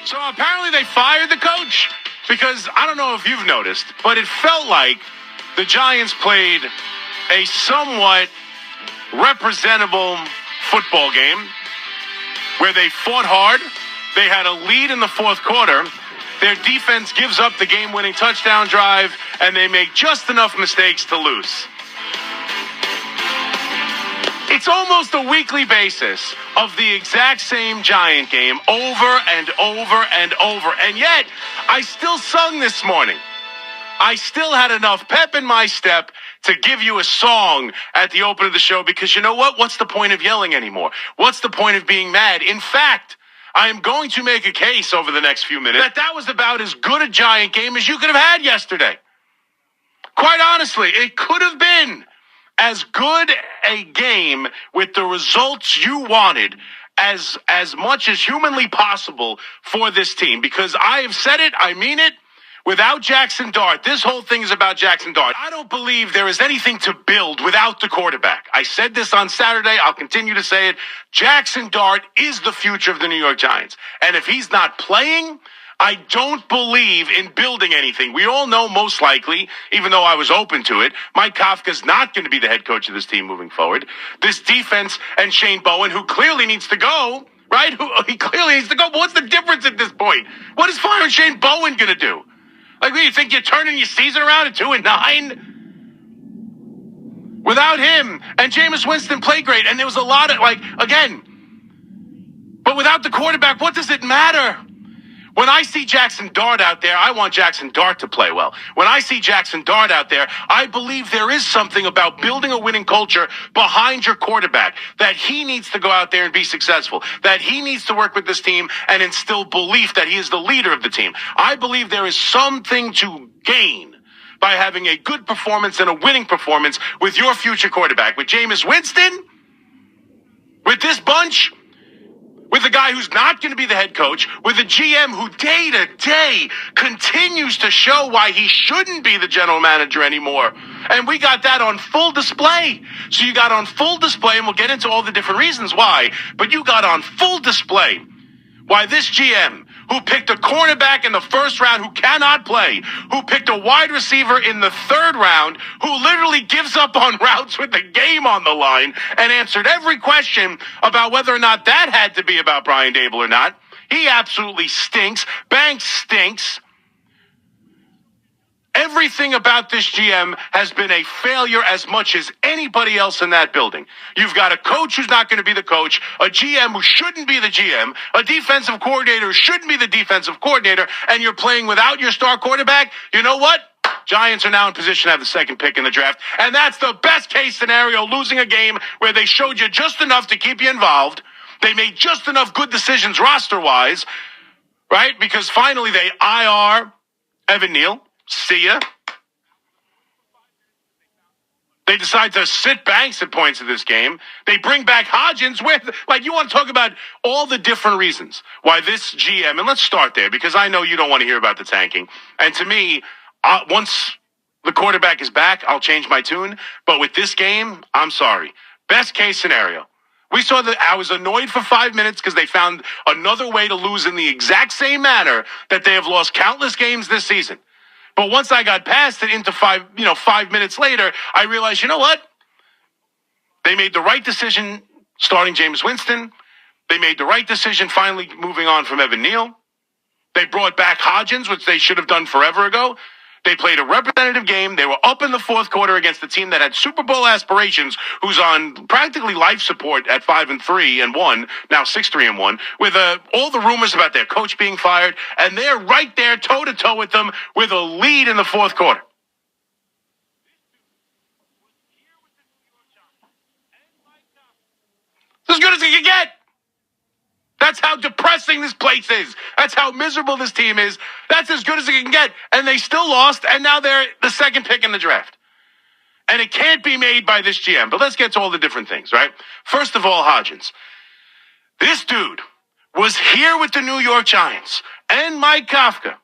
So apparently they fired the coach because I don't know if you've noticed, but it felt like the Giants played a somewhat representable football game where they fought hard. They had a lead in the fourth quarter. Their defense gives up the game-winning touchdown drive, and they make just enough mistakes to lose. It's almost a weekly basis of the exact same Giant game over and over and over. And yet, I still sung this morning. I still had enough pep in my step to give you a song at the open of the show because you know what? What's the point of yelling anymore? What's the point of being mad? In fact, I am going to make a case over the next few minutes that was about as good a Giant game as you could have had yesterday. Quite honestly, it could have been as good a game with the results you wanted as much as humanly possible for this team. Because I have said it, I mean it, without Jackson Dart, this whole thing is about Jackson Dart. I don't believe there is anything to build without the quarterback. I said this on Saturday, I'll continue to say it. Jackson Dart is the future of the New York Giants. And if he's not playing, I don't believe in building anything. We all know most likely, even though I was open to it, Mike Kafka's not going to be the head coach of this team moving forward. This defense and Shane Bowen, who clearly needs to go, right? He clearly needs to go, but what's the difference at this point? What is firing Shane Bowen going to do? Like, what, you think you're turning your season around at 2-9? Without him, and Jameis Winston played great, and there was a lot of, again, but without the quarterback, what does it matter? When I see Jackson Dart out there, I want Jackson Dart to play well. When I see Jackson Dart out there, I believe there is something about building a winning culture behind your quarterback, that he needs to go out there and be successful, that he needs to work with this team and instill belief that he is the leader of the team. I believe there is something to gain by having a good performance and a winning performance with your future quarterback. With Jameis Winston, with this bunch, with a guy who's not going to be the head coach, with a GM who day to day continues to show why he shouldn't be the general manager anymore. And we got that on full display. So you got on full display, and we'll get into all the different reasons why, but you got on full display why this GM, who picked a cornerback in the first round who cannot play, who picked a wide receiver in the third round, who literally gives up on routes with the game on the line and answered every question about whether or not that had to be about Brian Dable or not. He absolutely stinks. Banks stinks. Everything about this GM has been a failure as much as anybody else in that building. You've got a coach who's not going to be the coach, a GM who shouldn't be the GM, a defensive coordinator who shouldn't be the defensive coordinator, and you're playing without your star quarterback. You know what? Giants are now in position to have the second pick in the draft, and that's the best case scenario, losing a game where they showed you just enough to keep you involved. They made just enough good decisions roster-wise, right? Because finally they IR Evan Neal. See ya. They decide to sit Banks at points of this game. They bring back Hodgins with, you want to talk about all the different reasons why this GM, and let's start there because I know you don't want to hear about the tanking. And to me, once the quarterback is back, I'll change my tune. But with this game, I'm sorry. Best case scenario. We saw that I was annoyed for 5 minutes because they found another way to lose in the exact same manner that they have lost countless games this season. But once I got past it into 5 minutes later, I realized, you know what? They made the right decision starting Jameis Winston. They made the right decision finally moving on from Evan Neal. They brought back Hodgins, which they should have done forever ago. They played a representative game. They were up in the fourth quarter against the team that had Super Bowl aspirations, who's on practically life support at 5-3-1, now 6-3-1, with all the rumors about their coach being fired, and they're right there toe-to-toe with them with a lead in the fourth quarter. It's as good as it can get. That's how depressing this place is. That's how miserable this team is. That's as good as it can get. And they still lost, and now they're the second pick in the draft. And it can't be made by this GM. But let's get to all the different things, right? First of all, Hodgins. This dude was here with the New York Giants and Mike Kafka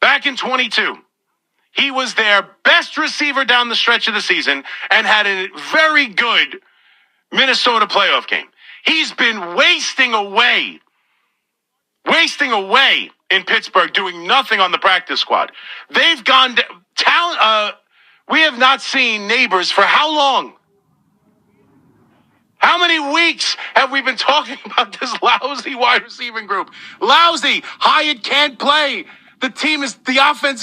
back in 22. He was their best receiver down the stretch of the season and had a very good Minnesota playoff game. He's been wasting away wasting away in Pittsburgh, doing nothing on the practice squad. They've gone talent. We have not seen Neighbors for how long? How many weeks have we been talking about this lousy wide receiving group? Lousy. Hyatt can't play. The offense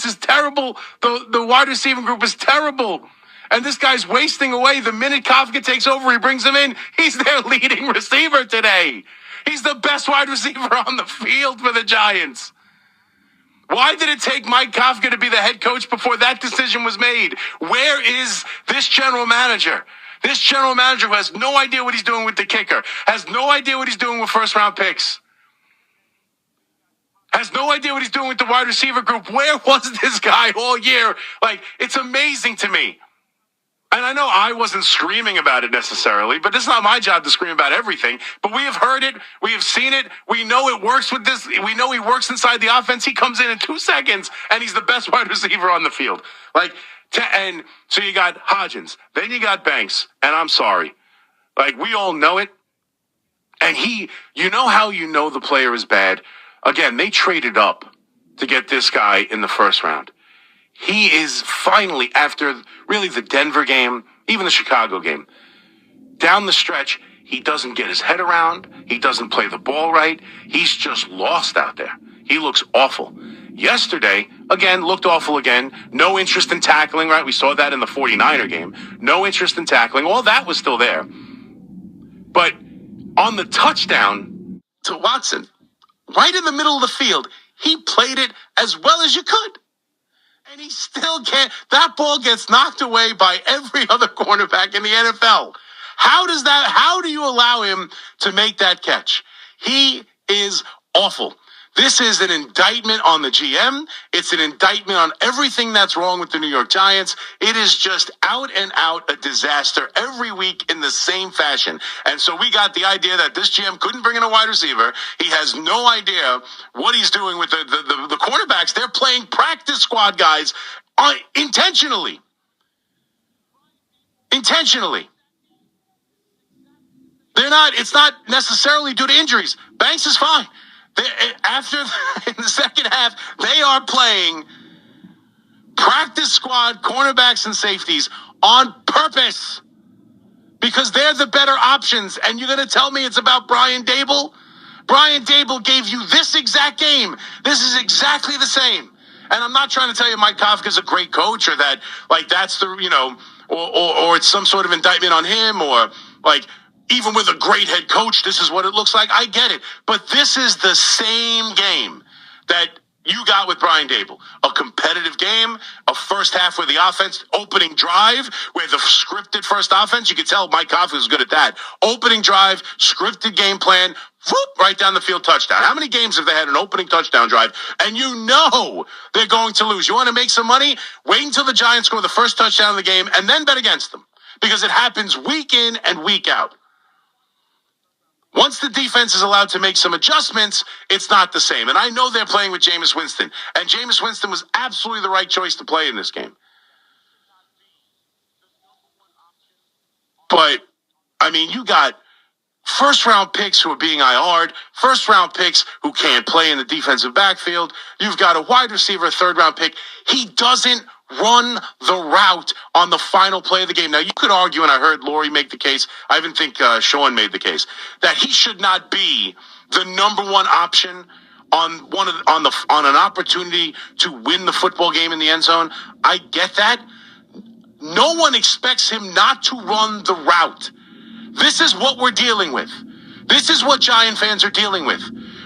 is terrible. The wide receiving group is terrible. And this guy's wasting away. The minute Kafka takes over, he brings him in. He's their leading receiver today. He's the best wide receiver on the field for the Giants. Why did it take Mike Kafka to be the head coach before that decision was made? Where is this general manager? This general manager who has no idea what he's doing with the kicker, has no idea what he's doing with first-round picks, has no idea what he's doing with the wide receiver group. Where was this guy all year? It's amazing to me. And I know I wasn't screaming about it necessarily, but it's not my job to scream about everything. But we have heard it. We have seen it. We know it works with this. We know he works inside the offense. He comes in 2 seconds, and he's the best wide receiver on the field. And so you got Hodgins, then you got Banks, and I'm sorry. We all know it. And you know how you know the player is bad? Again, they traded up to get this guy in the first round. He is finally, after really the Denver game, even the Chicago game, down the stretch, he doesn't get his head around. He doesn't play the ball right. He's just lost out there. He looks awful. Yesterday, again, looked awful again. No interest in tackling, right? We saw that in the 49er game. No interest in tackling. All that was still there. But on the touchdown to Watson, right in the middle of the field, he played it as well as you could. And he still can't. That ball gets knocked away by every other cornerback in the NFL. How do you allow him to make that catch? He is awful. This is an indictment on the GM. It's an indictment on everything that's wrong with the New York Giants. It is just out and out a disaster every week in the same fashion. And so we got the idea that this GM couldn't bring in a wide receiver. He has no idea what he's doing with the cornerbacks. They're playing practice squad guys intentionally. Intentionally. It's not necessarily due to injuries. Banks is fine. In the second half, they are playing practice squad cornerbacks and safeties on purpose because they're the better options. And you're going to tell me it's about Brian Daboll? Brian Daboll gave you this exact game. This is exactly the same. And I'm not trying to tell you Mike Kafka is a great coach or that that's the, or it's some sort of indictment on him or even with a great head coach, this is what it looks like. I get it. But this is the same game that you got with Brian Daboll. A competitive game, a first half where the offense, opening drive, where the scripted first offense, you could tell Mike Kafka is good at that. Opening drive, scripted game plan, whoop, right down the field, touchdown. How many games have they had an opening touchdown drive? And you know they're going to lose. You want to make some money? Wait until the Giants score the first touchdown of the game and then bet against them. Because it happens week in and week out. Once the defense is allowed to make some adjustments, it's not the same. And I know they're playing with Jameis Winston. And Jameis Winston was absolutely the right choice to play in this game. But, you got first-round picks who are being IR'd, first-round picks who can't play in the defensive backfield. You've got a wide receiver, third-round pick. He doesn't run the route on the final play of the game. Now, you could argue, and I heard Lori make the case, I even think Schoen made the case, that he should not be the number one option on an opportunity to win the football game in the end zone. I get that. No one expects him not to run the route. This is what we're dealing with. This is what Giant fans are dealing with.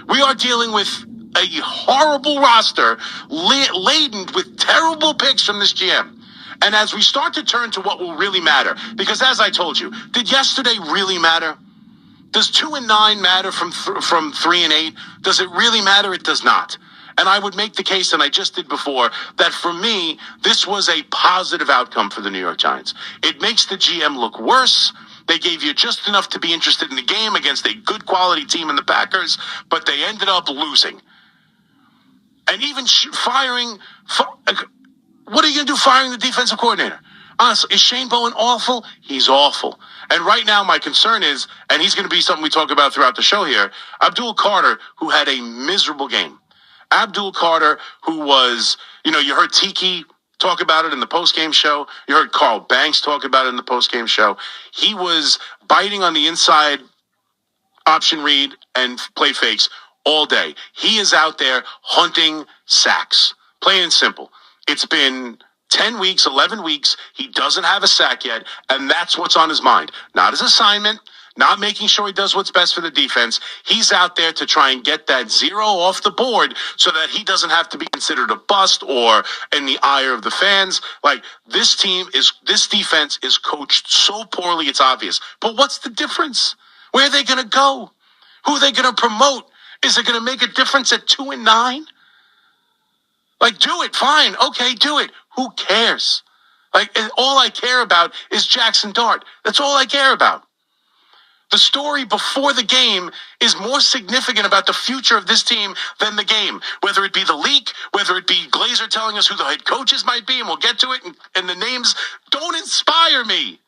We are dealing with a horrible roster laden with terrible picks from this GM. And as we start to turn to what will really matter, because as I told you, did yesterday really matter? Does 2-9 matter from 3-8? Does it really matter? It does not. And I would make the case, and I just did before, that for me, this was a positive outcome for the New York Giants. It makes the GM look worse. They gave you just enough to be interested in the game against a good quality team in the Packers, but they ended up losing. And even firing, what are you going to do firing the defensive coordinator? Honestly, is Shane Bowen awful? He's awful. And right now, my concern is, and he's going to be something we talk about throughout the show here, Abdul Carter, who had a miserable game. Abdul Carter, who was, you heard Tiki talk about it in the postgame show. You heard Carl Banks talk about it in the postgame show. He was biting on the inside option read and play fakes all day. He is out there hunting sacks. Plain and simple. It's been 10 weeks, 11 weeks. He doesn't have a sack yet, and that's what's on his mind. Not his assignment, not making sure he does what's best for the defense. He's out there to try and get that 0 off the board so that he doesn't have to be considered a bust or in the ire of the fans. Like, this defense is coached so poorly, it's obvious. But what's the difference? Where are they going to go? Who are they going to promote? Is it going to make a difference at 2-9? Like, do it. Fine. Okay, do it. Who cares? Like, all I care about is Jackson Dart. That's all I care about. The story before the game is more significant about the future of this team than the game. Whether it be the leak, whether it be Glazer telling us who the head coaches might be, and we'll get to it, and the names don't inspire me.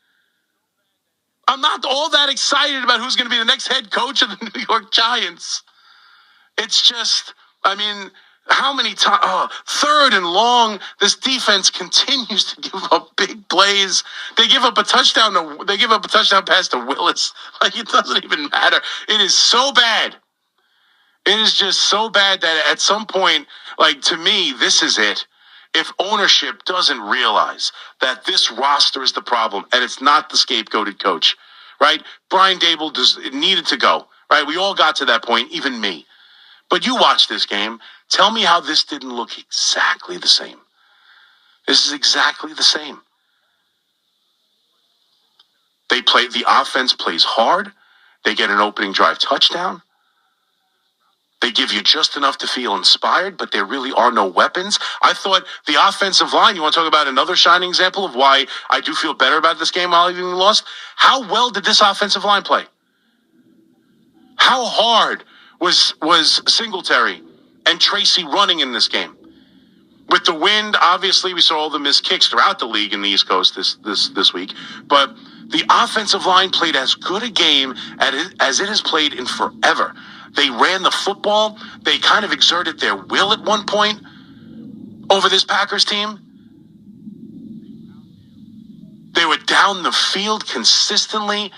I'm not all that excited about who's going to be the next head coach of the New York Giants. It's just, how many times? Third and long, this defense continues to give up big plays. They give up a touchdown pass to Willis. Like, it doesn't even matter. It is so bad. It is just so bad that at some point, like, to me, this is it. If ownership doesn't realize that this roster is the problem and it's not the scapegoated coach, right? Brian Dable needed to go, right? We all got to that point, even me. But you watch this game. Tell me how this didn't look exactly the same. This is exactly the same. The offense plays hard. They get an opening drive touchdown. They give you just enough to feel inspired, but there really are no weapons. I thought the offensive line, you want to talk about another shining example of why I do feel better about this game while having lost? How well did this offensive line play? How hard was Singletary and Tracy running in this game? With the wind, obviously, we saw all the missed kicks throughout the league in the East Coast this week. But the offensive line played as good a game as it has played in forever. They ran the football. They kind of exerted their will at one point over this Packers team. They were down the field consistently.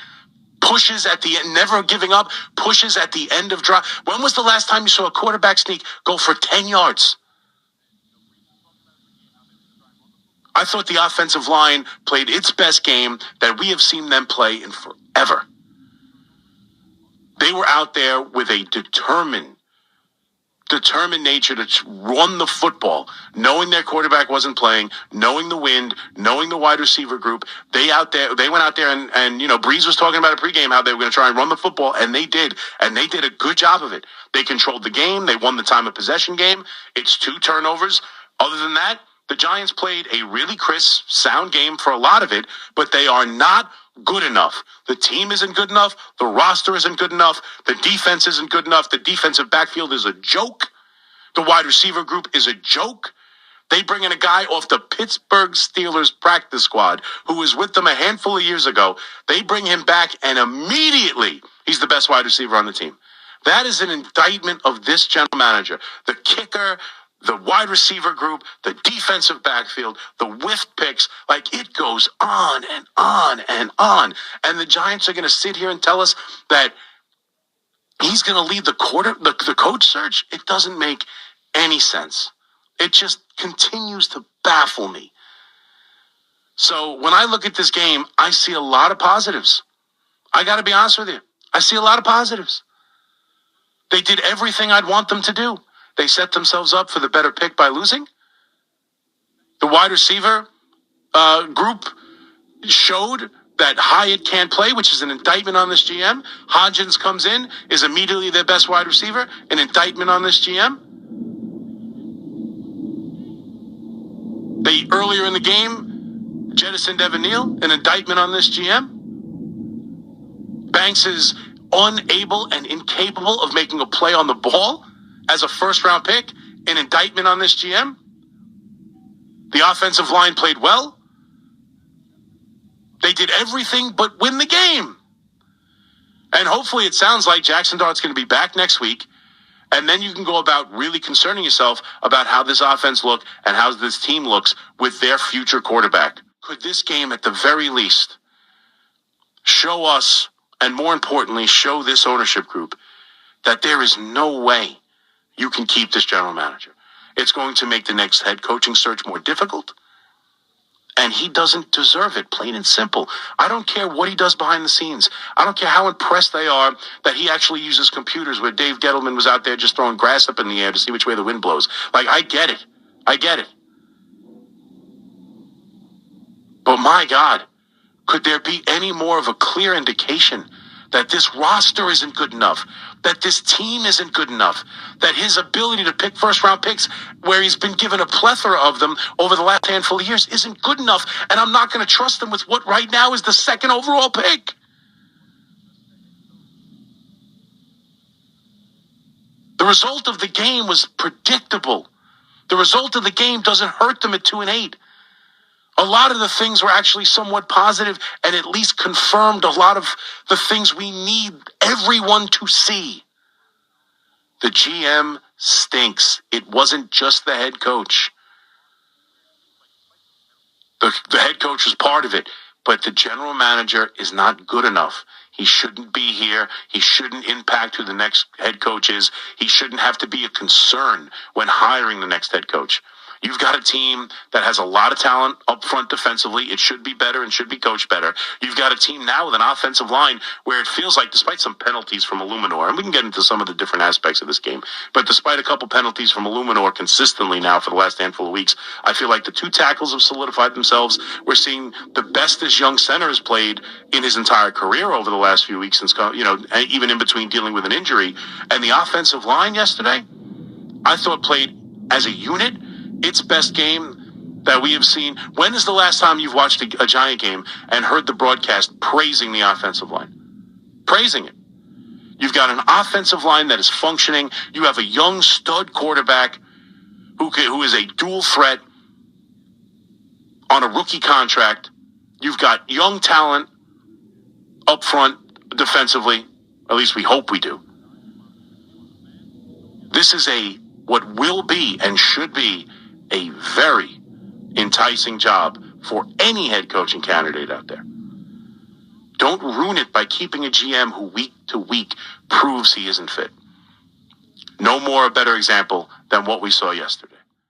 Pushes at the end, never giving up. Pushes at the end of drive. When was the last time you saw a quarterback sneak go for 10 yards? I thought the offensive line played its best game that we have seen them play in forever. They were out there with a determined nature to run the football, knowing their quarterback wasn't playing, knowing the wind, knowing the wide receiver group. They went out there and Breeze was talking about a pregame how they were going to try and run the football, and they did a good job of it. They controlled the game. They won the time of possession game. It's 2 turnovers. Other than that, the Giants played a really crisp, sound game for a lot of it, but they are not good enough. The team isn't good enough. The roster isn't good enough. The defense isn't good enough. The defensive backfield is a joke. The wide receiver group is a joke. They bring in a guy off the Pittsburgh Steelers practice squad who was with them a handful of years ago. They bring him back, and immediately he's the best wide receiver on the team. That is an indictment of this general manager. The kicker, the wide receiver group, the defensive backfield, the whiff picks, like, it goes on and on and on. And the Giants are going to sit here and tell us that he's going to lead the coach search? It doesn't make any sense. It just continues to baffle me. So when I look at this game, I see a lot of positives. I got to be honest with you. I see a lot of positives. They did everything I'd want them to do. They set themselves up for the better pick by losing. The wide receiver group showed that Hyatt can't play, which is an indictment on this GM. Hodgins comes in, is immediately their best wide receiver, an indictment on this GM. They, earlier in the game, jettisoned Evan Neal, an indictment on this GM. Banks is unable and incapable of making a play on the ball as a first-round pick, an indictment on this GM. The offensive line played well. They did everything but win the game. And hopefully it sounds like Jackson Dart's going to be back next week. And then you can go about really concerning yourself about how this offense look and how this team looks with their future quarterback. Could this game, at the very least, show us, and more importantly, show this ownership group that there is no way you can keep this general manager? It's going to make the next head coaching search more difficult. And he doesn't deserve it, plain and simple. I don't care what he does behind the scenes. I don't care how impressed they are that he actually uses computers where Dave Gettleman was out there just throwing grass up in the air to see which way the wind blows. Like, I get it. But my God, could there be any more of a clear indication that this roster isn't good enough, that this team isn't good enough, that his ability to pick first-round picks, where he's been given a plethora of them over the last handful of years, isn't good enough, and I'm not going to trust him with what right now is the second overall pick? The result of the game was predictable. The result of the game doesn't hurt them at 2-8. A lot of the things were actually somewhat positive and at least confirmed a lot of the things we need everyone to see. The GM stinks. It wasn't just the head coach. The head coach was part of it, but the general manager is not good enough. He shouldn't be here. He shouldn't impact who the next head coach is. He shouldn't have to be a concern when hiring the next head coach. You've got a team that has a lot of talent up front defensively. It should be better and should be coached better. You've got a team now with an offensive line where it feels like, despite some penalties from Illuminor, and we can get into some of the different aspects of this game, but despite a couple penalties from Illuminor consistently now for the last handful of weeks, I feel like the two tackles have solidified themselves. We're seeing the best this young center has played in his entire career over the last few weeks, since, even in between dealing with an injury. And the offensive line yesterday, I thought played as a unit its best game that we have seen. When is the last time you've watched a Giant game and heard the broadcast praising the offensive line? Praising it. You've got an offensive line that is functioning. You have a young stud quarterback who is a dual threat on a rookie contract. You've got young talent up front defensively. At least we hope we do. This is what will be and should be a very enticing job for any head coaching candidate out there. Don't ruin it by keeping a GM who week to week proves he isn't fit. No more a better example than what we saw yesterday.